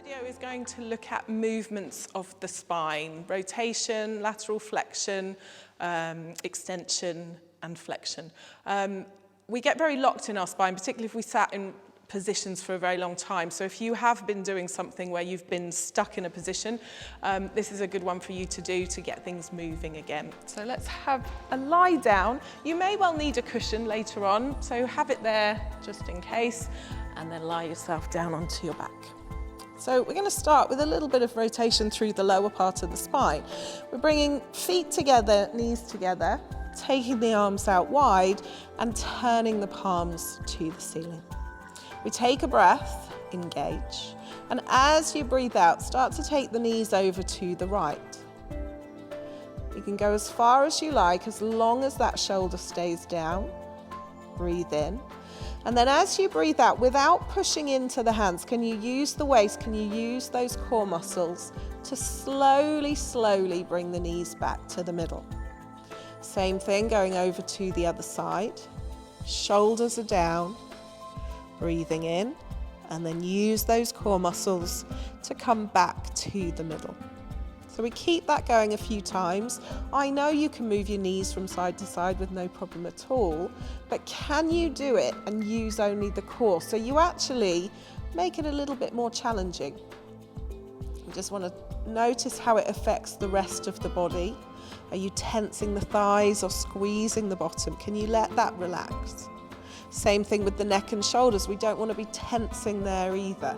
Video is going to look at movements of the spine, rotation, lateral flexion, extension and flexion. We get very locked in our spine, particularly if we sat in positions for a very long time. So if you have been doing something where you've been stuck in a position, this is a good one for you to do to get things moving again. So let's have a lie down. You may well need a cushion later on, so have it there just in case, and then lie yourself down onto your back. So we're going to start with a little bit of rotation through the lower part of the spine. We're bringing feet together, knees together, taking the arms out wide and turning the palms to the ceiling. We take a breath, engage, and as you breathe out, start to take the knees over to the right. You can go as far as you like, as long as that shoulder stays down. Breathe in. And then as you breathe out, without pushing into the hands, can you use the waist, can you use those core muscles to slowly, slowly bring the knees back to the middle. Same thing going over to the other side. Shoulders are down, breathing in, and then use those core muscles to come back to the middle. So we keep that going a few times. I know you can move your knees from side to side with no problem at all, but can you do it and use only the core? So you actually make it a little bit more challenging. You just want to notice how it affects the rest of the body. Are you tensing the thighs or squeezing the bottom? Can you let that relax? Same thing with the neck and shoulders. We don't want to be tensing there either.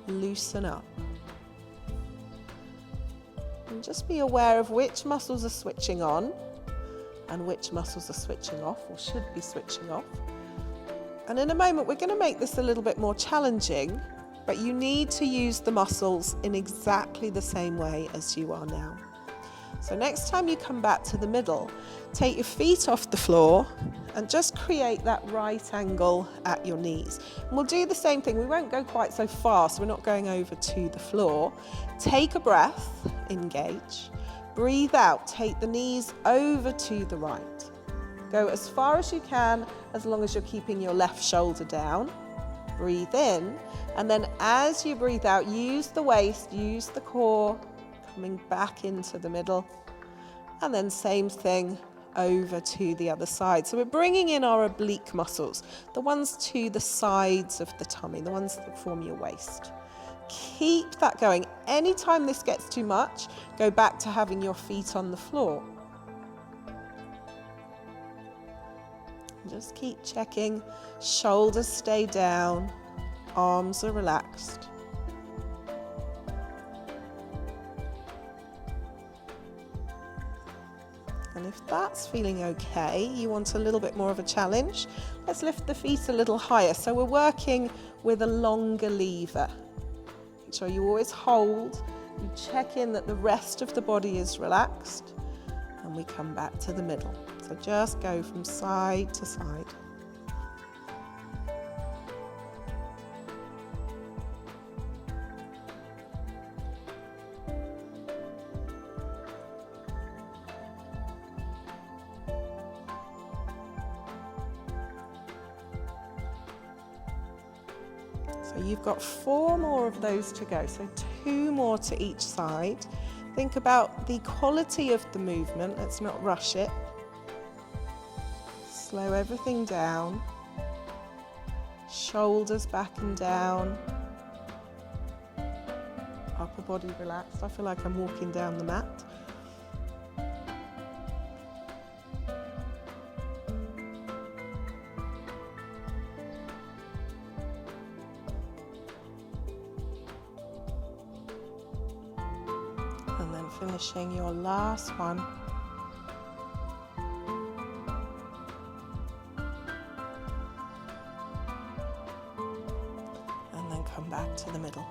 Loosen up. And just be aware of which muscles are switching on and which muscles are switching off or should be switching off. And in a moment, we're going to make this a little bit more challenging, but you need to use the muscles in exactly the same way as you are now. So next time you come back to the middle, take your feet off the floor and just create that right angle at your knees. And we'll do the same thing. We won't go quite so fast. We're not going over to the floor. Take a breath, engage. Breathe out, take the knees over to the right. Go as far as you can, as long as you're keeping your left shoulder down. Breathe in, and then as you breathe out, use the waist, use the core, coming back into the middle, and then same thing over to the other side. So we're bringing in our oblique muscles, the ones to the sides of the tummy, the ones that form your waist. Keep that going. Anytime this gets too much, go back to having your feet on the floor. Just keep checking, shoulders stay down, arms are relaxed. And if that's feeling okay, you want a little bit more of a challenge, let's lift the feet a little higher. So we're working with a longer lever. Make sure you always hold, you check in that the rest of the body is relaxed, and we come back to the middle. So just go from side to side. So you've got 4 more of those to go, so 2 more to each side. Think about the quality of the movement, let's not rush it. Slow everything down. Shoulders back and down. Upper body relaxed. I feel like I'm walking down the mat. And then finishing your last one. And then come back to the middle.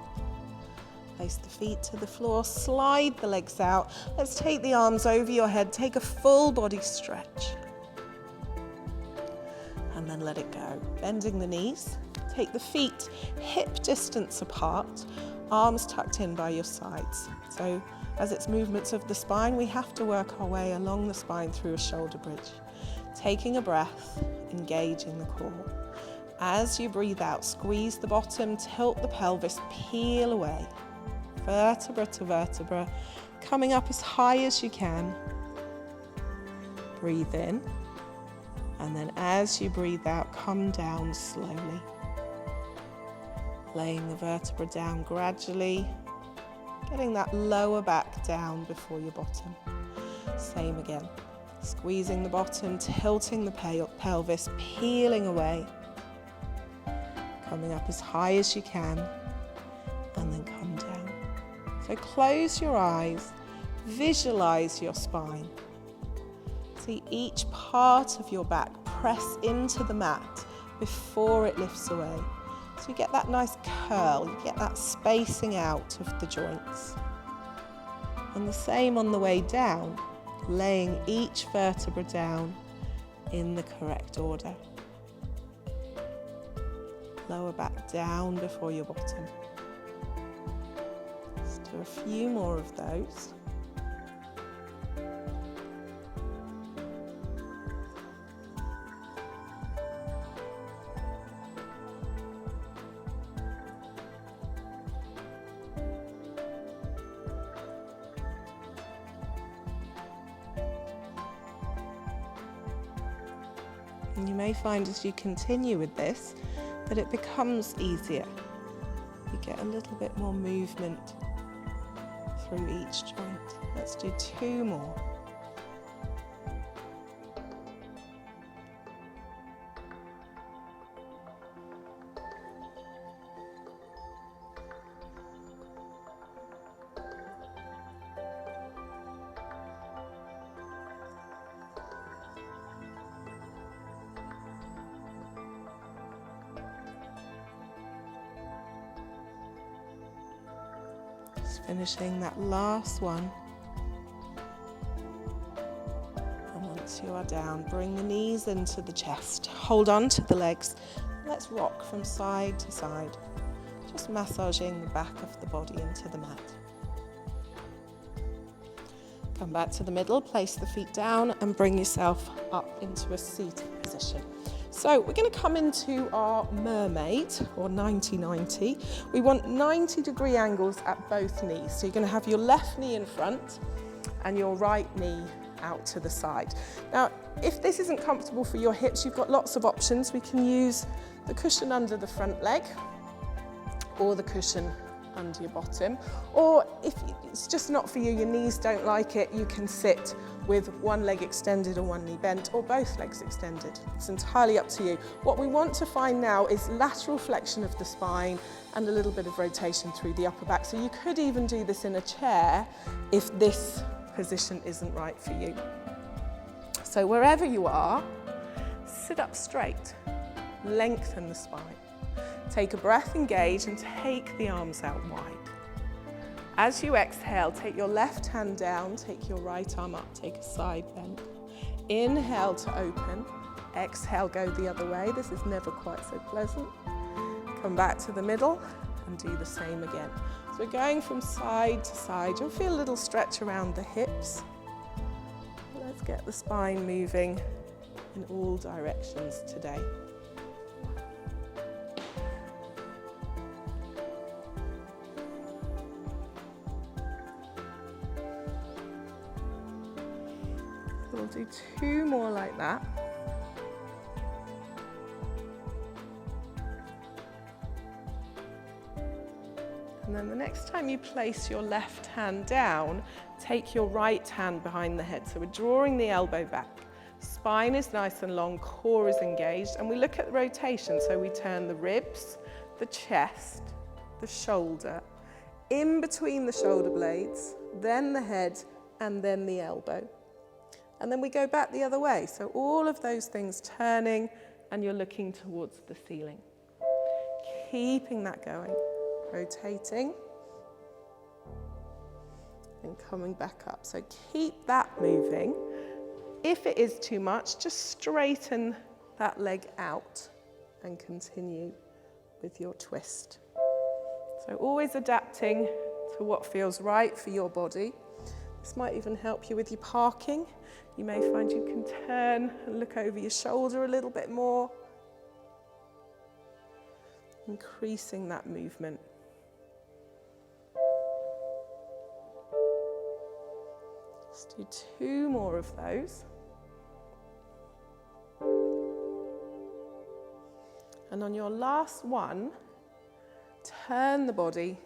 Place the feet to the floor, slide the legs out. Let's take the arms over your head, take a full body stretch. And then let it go. Bending the knees, take the feet hip distance apart, arms tucked in by your sides. So as it's movements of the spine, we have to work our way along the spine through a shoulder bridge. Taking a breath, engaging the core. As you breathe out, squeeze the bottom, tilt the pelvis, peel away, vertebra to vertebra, coming up as high as you can. Breathe in, and then as you breathe out, come down slowly. Laying the vertebra down gradually, getting that lower back down before your bottom. Same again. Squeezing the bottom, tilting the pelvis, peeling away. Coming up as high as you can, and then come down. So close your eyes, visualize your spine. See each part of your back press into the mat before it lifts away. So you get that nice curl, you get that spacing out of the joints. And the same on the way down, laying each vertebra down in the correct order. Lower back down before your bottom. Let's do a few more of those. And you may find as you continue with this that it becomes easier. You get a little bit more movement through each joint. Let's do 2 more. Finishing that last one. And once you are down, bring the knees into the chest. Hold on to the legs. Let's rock from side to side, just massaging the back of the body into the mat. Come back to the middle, place the feet down and bring yourself up into a seated position. So we're going to come into our mermaid, or 90-90. We want 90-degree angles at both knees. So you're going to have your left knee in front and your right knee out to the side. Now, if this isn't comfortable for your hips, you've got lots of options. We can use the cushion under the front leg or the cushion under your bottom. Or if it's just not for you, your knees don't like it, you can sit with one leg extended or one knee bent, or both legs extended. It's entirely up to you. What we want to find now is lateral flexion of the spine and a little bit of rotation through the upper back. So you could even do this in a chair if this position isn't right for you. So wherever you are, sit up straight, lengthen the spine. Take a breath, engage, and take the arms out wide. As you exhale, take your left hand down, take your right arm up, take a side bend. Inhale to open, exhale, go the other way. This is never quite so pleasant. Come back to the middle and do the same again. So we're going from side to side. You'll feel a little stretch around the hips. Let's get the spine moving in all directions today. We'll do 2 more like that. And then the next time you place your left hand down, take your right hand behind the head. So we're drawing the elbow back. Spine is nice and long, core is engaged, and we look at the rotation. So we turn the ribs, the chest, the shoulder, in between the shoulder blades, then the head, and then the elbow. And then we go back the other way. So all of those things turning, and you're looking towards the ceiling. Keeping that going, rotating, and coming back up. So keep that moving. If it is too much, just straighten that leg out and continue with your twist. So always adapting to what feels right for your body. This might even help you with your parking. You may find you can turn and look over your shoulder a little bit more. increasing that movement. Let's do 2 more of those. And on your last one, turn the body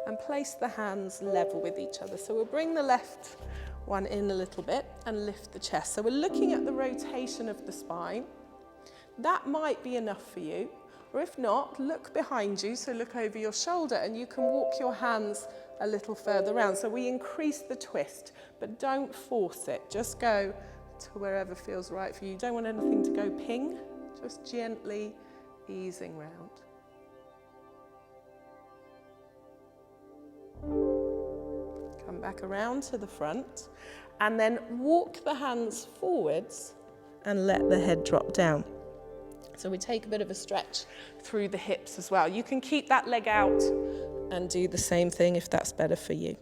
and place the hands level with each other. So we'll bring the left one in a little bit and lift the chest. So we're looking at the rotation of the spine. That might be enough for you. Or if not, look behind you, so look over your shoulder and you can walk your hands a little further around. So we increase the twist, but don't force it. Just go to wherever feels right for you. You don't want anything to go ping, just gently easing round. Come back around to the front and then walk the hands forwards and let the head drop down. So we take a bit of a stretch through the hips as well. You can keep that leg out and do the same thing if that's better for you.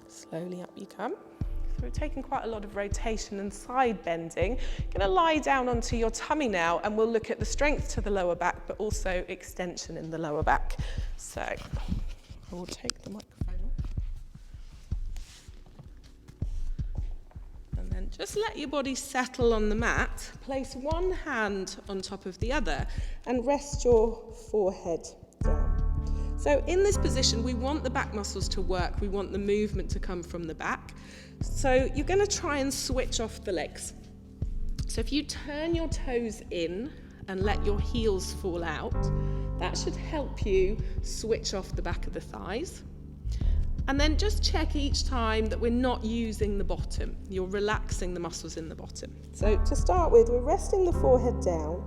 Slowly up you come. So we're taking quite a lot of rotation and side bending. You're going to lie down onto your tummy now and we'll look at the strength to the lower back, but also extension in the lower back. So I will take the microphone off. And then just let your body settle on the mat. Place one hand on top of the other and rest your forehead down. So in this position, we want the back muscles to work. We want the movement to come from the back. So you're going to try and switch off the legs. So if you turn your toes in and let your heels fall out, that should help you switch off the back of the thighs. And then just check each time that we're not using the bottom. You're relaxing the muscles in the bottom. So to start with, we're resting the forehead down.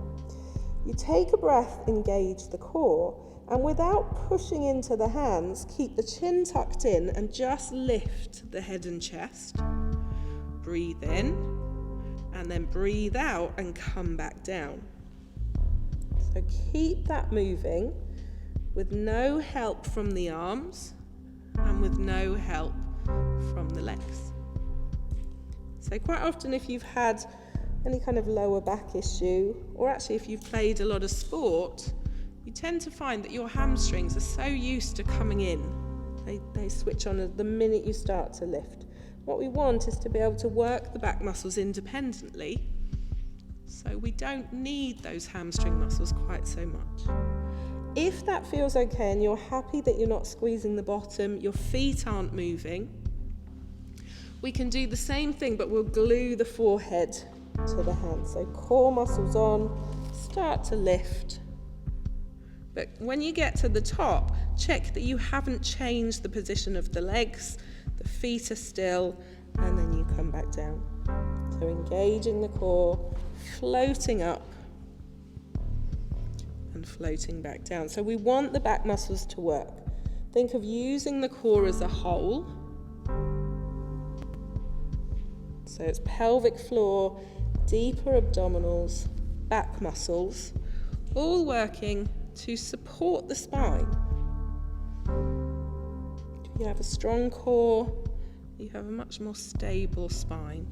You take a breath, engage the core. And without pushing into the hands, keep the chin tucked in and just lift the head and chest. Breathe in and then breathe out and come back down. So keep that moving with no help from the arms and with no help from the legs. So quite often if you've had any kind of lower back issue, or actually if you've played a lot of sport, you tend to find that your hamstrings are so used to coming in. They switch on the minute you start to lift. What we want is to be able to work the back muscles independently, so we don't need those hamstring muscles quite so much. If that feels okay and you're happy that you're not squeezing the bottom, your feet aren't moving, we can do the same thing, but we'll glue the forehead to the hands. So core muscles on, start to lift. But when you get to the top, check that you haven't changed the position of the legs, the feet are still, and then you come back down. So engaging the core, floating up, and floating back down. So we want the back muscles to work. Think of using the core as a whole. So it's pelvic floor, deeper abdominals, back muscles, all working to support the spine. If you have a strong core, you have a much more stable spine.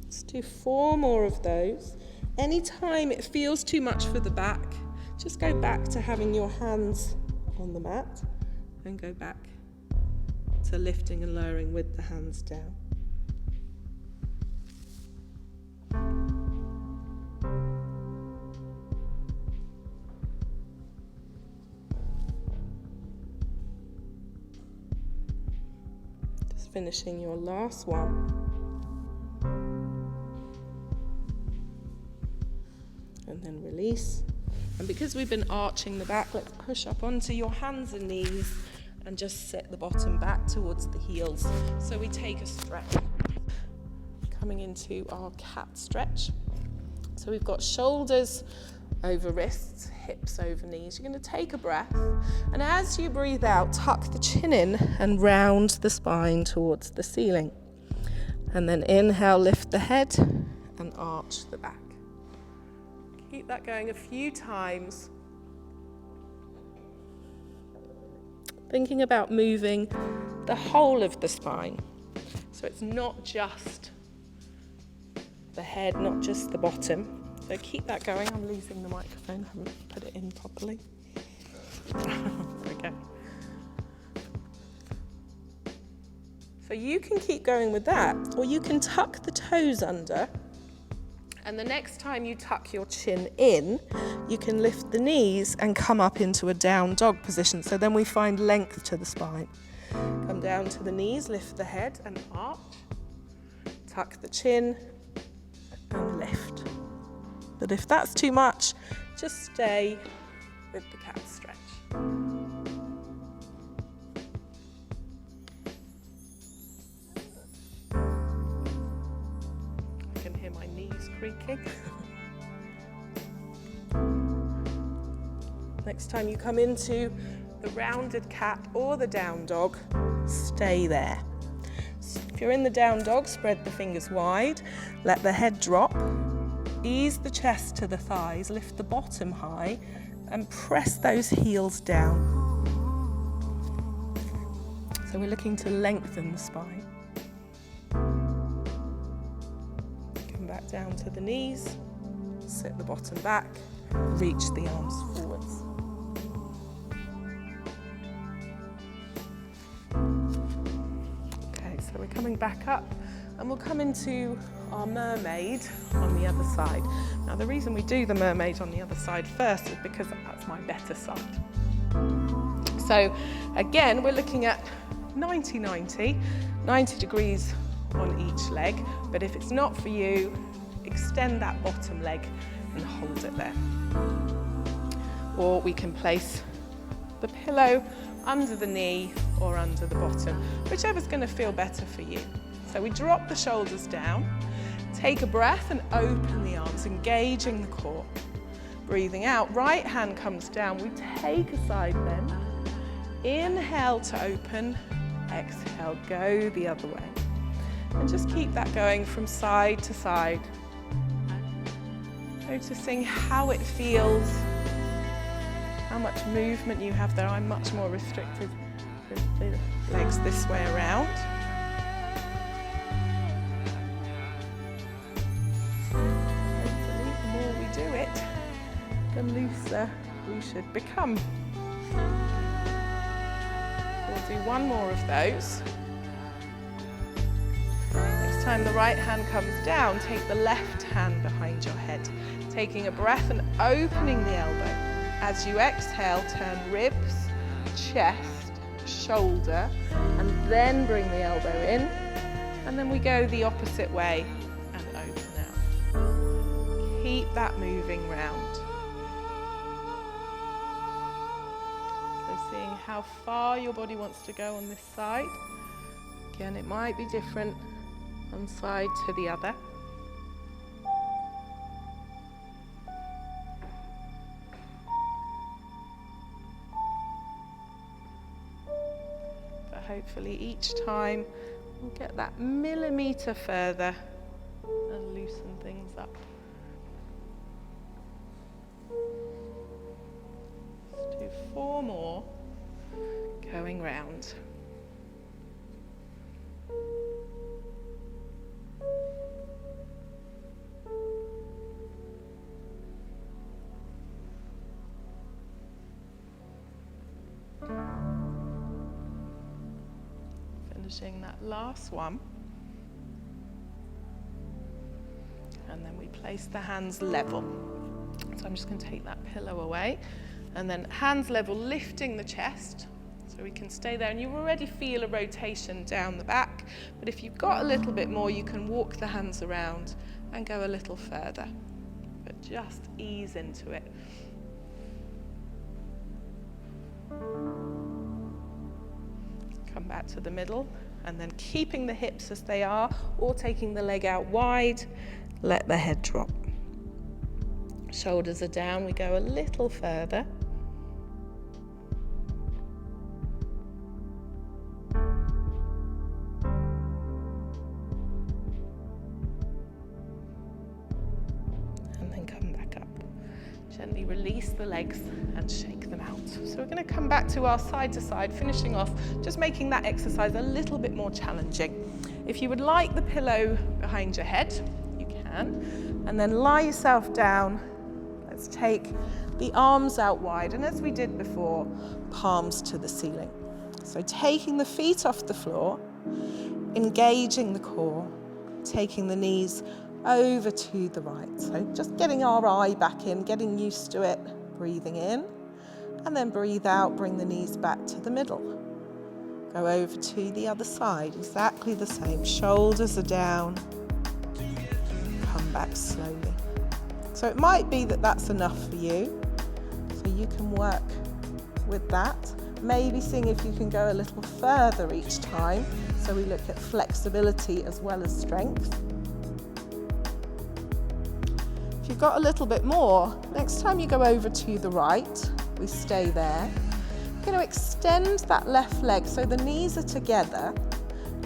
Let's do 4 more of those. Anytime it feels too much for the back, just go back to having your hands on the mat and go back to lifting and lowering with the hands down. Finishing your last one. And then release. And because we've been arching the back, let's push up onto your hands and knees and just set the bottom back towards the heels. So we take a stretch. Coming into our cat stretch. So we've got shoulders over wrists, hips over knees. You're going to take a breath, and as you breathe out, tuck the chin in and round the spine towards the ceiling. And then inhale, lift the head and arch the back. Keep that going a few times. Thinking about moving the whole of the spine. So it's not just the head, not just the bottom. So keep that going. I'm losing the microphone, I haven't put it in properly. There we go. So you can keep going with that, or you can tuck the toes under, and the next time you tuck your chin in, you can lift the knees and come up into a down dog position. So then we find length to the spine. Come down to the knees, lift the head and arch, tuck the chin and lift. But if that's too much, just stay with the cat stretch. I can hear my knees creaking. Next time you come into the rounded cat or the down dog, stay there. So if you're in the down dog, spread the fingers wide, let the head drop, ease the chest to the thighs, lift the bottom high, and press those heels down. So we're looking to lengthen the spine. Come back down to the knees, sit the bottom back, reach the arms forwards. So we're coming back up and we'll come into our mermaid on the other side. Now the reason we do the mermaid on the other side first is because that's my better side. So again, we're looking at 90-90, 90 degrees on each leg, but if it's not for you, extend that bottom leg and hold it there. Or we can place the pillow under the knee or under the bottom, whichever's going to feel better for you. So we drop the shoulders down, take a breath and open the arms, engaging the core. Breathing out, right hand comes down, we take a side bend. Inhale to open, exhale, go the other way. And just keep that going from side to side. Noticing how it feels, how much movement you have there. I'm much more restricted with the legs this way around. Hopefully, the more we do it, the looser we should become. We'll do one more of those. Next time the right hand comes down, take the left hand behind your head, taking a breath and opening the elbow. As you exhale, turn ribs, chest, shoulder, and then bring the elbow in. And then we go the opposite way and open out. Keep that moving round. So seeing how far your body wants to go on this side. Again, it might be different one side to the other. Hopefully each time we'll get that millimetre further and loosen things up. Let's do 4 more going round. Finishing that last one, and then we place the hands level. So I'm just going to take that pillow away, and then hands level, lifting the chest so we can stay there. And you already feel a rotation down the back, but if you've got a little bit more, you can walk the hands around and go a little further, but just ease into it. Come back to the middle, and then keeping the hips as they are, or taking the leg out wide, let the head drop. Shoulders are down, we go a little further. And then come back up. Gently release the legs and shake them out. So we're going to come back to our side to side, finishing off, just making that exercise a little bit more challenging. If you would like the pillow behind your head, you can. And then lie yourself down. Let's take the arms out wide. And as we did before, palms to the ceiling. So taking the feet off the floor, engaging the core, taking the knees over to the right. So just getting our eye back in, getting used to it, breathing in, and then breathe out, bring the knees back to the middle. Go over to the other side, exactly the same. Shoulders are down, come back slowly. So it might be that that's enough for you, so you can work with that. Maybe seeing if you can go a little further each time. So we look at flexibility as well as strength. If you've got a little bit more, next time you go over to the right, we stay there. You're going to extend that left leg so the knees are together,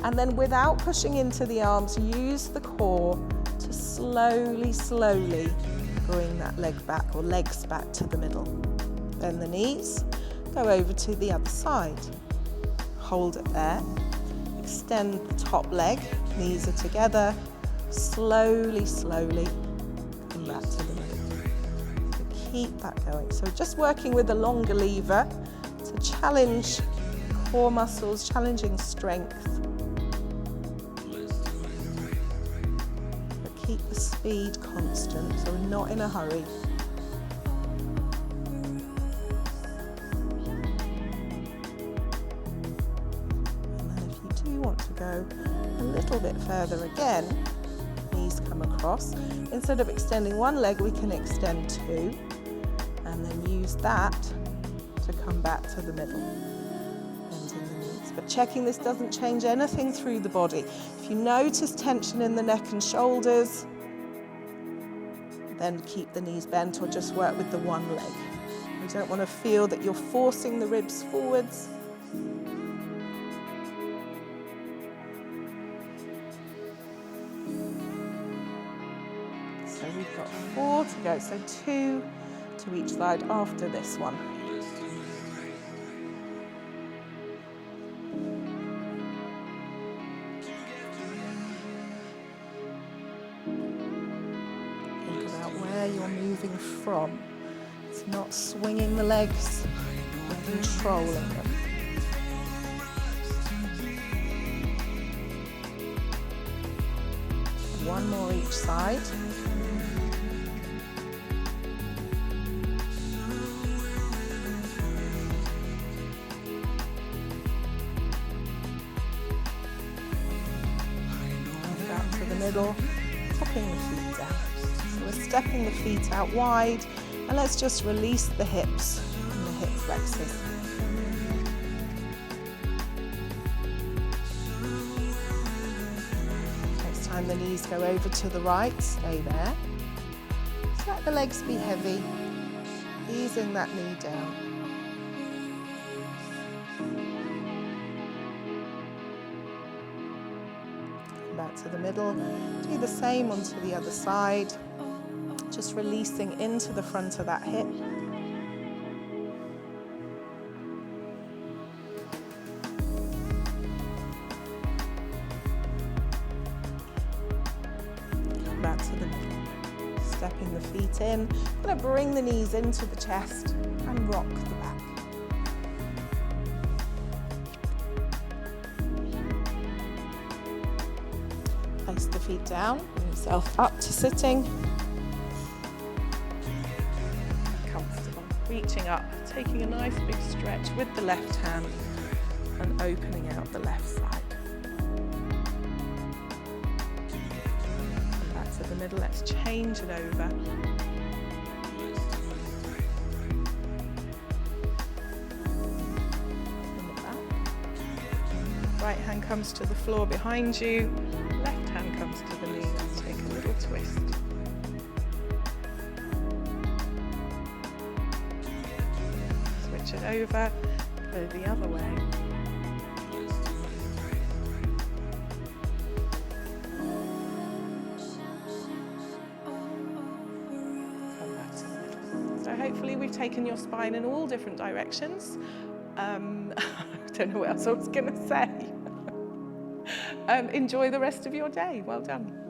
and then without pushing into the arms, use the core to slowly, slowly bring that leg back or legs back to the middle. Then the knees. Go over to the other side. Hold it there. Extend the top leg. Knees are together. Slowly, slowly come back to the middle. So keep that going. So just working with a longer lever to challenge core muscles, challenging strength. But keep the speed constant, so we're not in a hurry. Go a little bit further again, knees come across. Instead of extending one leg, we can extend two, and then use that to come back to the middle. Bending the knees. But checking this doesn't change anything through the body. If you notice tension in the neck and shoulders, then keep the knees bent or just work with the one leg. You don't want to feel that you're forcing the ribs forwards. So we've got 4 to go, so 2 to each side after this one. Think about where you're moving from. It's not swinging the legs, you're controlling them. One more each side. Middle, popping the feet down. So we're stepping the feet out wide, and let's just release the hips and the hip flexors. Next time the knees go over to the right, stay there. Just let the legs be heavy, easing that knee down. Back to the middle, do the same onto the other side, just releasing into the front of that hip. Come back to the middle, stepping the feet in, going to bring the knees into the chest and rock the back. Place the feet down, bring yourself up to sitting. Comfortable. Reaching up, taking a nice big stretch with the left hand and opening out the left side. Come back to the middle, let's change it over. Bring it back. Right hand comes to the floor behind you. Left hand comes to the knee. Let's take a little twist. Switch it over, go the other way. Come back to the middle. So hopefully we've taken your spine in all different directions. I don't know what else I was going to say. enjoy the rest of your day. Well done.